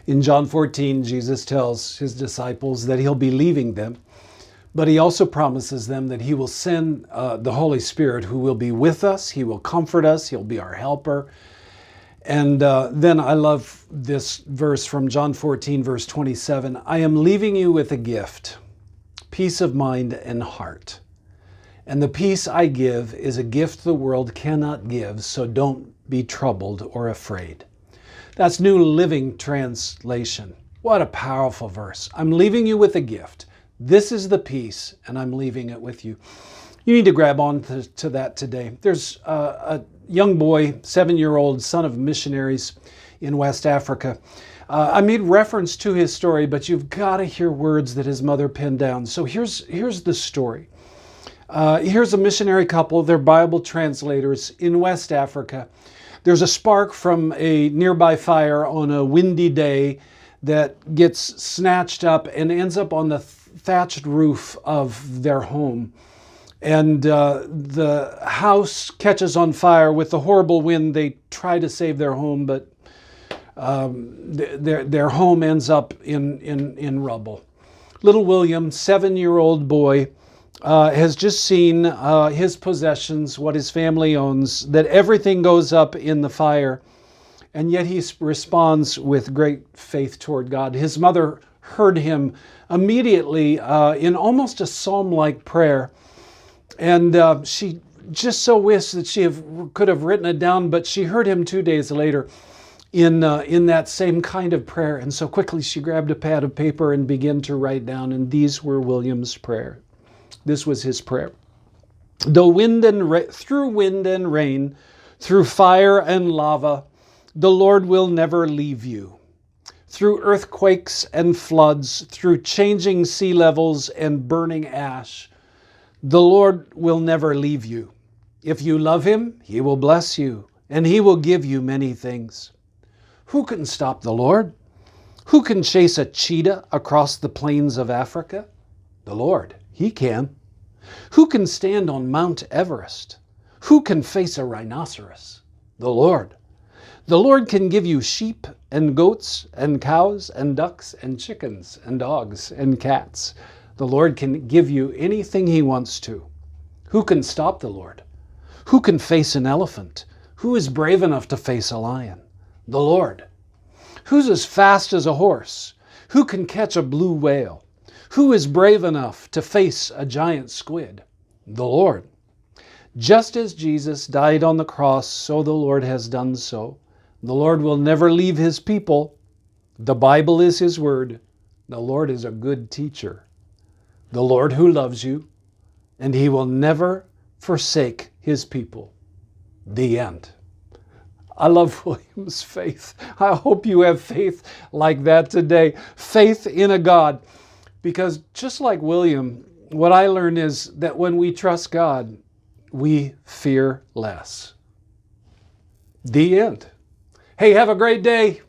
In John 14, Jesus tells his disciples that he'll be leaving them, but he also promises them that he will send the Holy Spirit who will be with us. He will comfort us. He'll be our helper. And then I love this verse from John 14, verse 27. I am leaving you with a gift, peace of mind and heart. And the peace I give is a gift the world cannot give, so don't be troubled or afraid. That's New Living Translation. What a powerful verse. I'm leaving you with a gift. This is the peace, and I'm leaving it with you. You need to grab on to that today. There's a young boy, 7-year-old son of missionaries in West Africa. I made reference to his story, but you've got to hear words that his mother penned down. So here's the story. Here's a missionary couple, they're Bible translators in West Africa. There's a spark from a nearby fire on a windy day that gets snatched up and ends up on the thatched roof of their home. And the house catches on fire with the horrible wind. They try to save their home, but their home ends up in rubble. Little William, 7-year-old boy, has just seen his possessions, what his family owns, that everything goes up in the fire. And yet he responds with great faith toward God. His mother heard him immediately in almost a psalm-like prayer. And she just so wished that she could have written it down, but she heard him 2 days later in that same kind of prayer. And so quickly she grabbed a pad of paper and began to write down, and these were William's prayer. This was his prayer. Through wind and rain, through fire and lava, the Lord will never leave you. Through earthquakes and floods, through changing sea levels and burning ash, the Lord will never leave you. If you love him, he will bless you, and he will give you many things. Who can stop the Lord? Who can chase a cheetah across the plains of Africa? The Lord, he can. Who can stand on Mount Everest? Who can face a rhinoceros? The Lord. The Lord can give you sheep and goats and cows and ducks and chickens and dogs and cats. The Lord can give you anything he wants to. Who can stop the Lord? Who can face an elephant? Who is brave enough to face a lion? The Lord. Who's as fast as a horse? Who can catch a blue whale? Who is brave enough to face a giant squid? The Lord. Just as Jesus died on the cross, so the Lord has done so. The Lord will never leave his people. The Bible is his word. The Lord is a good teacher. The Lord who loves you, and he will never forsake his people. The end. I love William's faith. I hope you have faith like that today. Faith in a God. Because just like William, what I learned is that when we trust God, we fear less. The end. Hey, have a great day.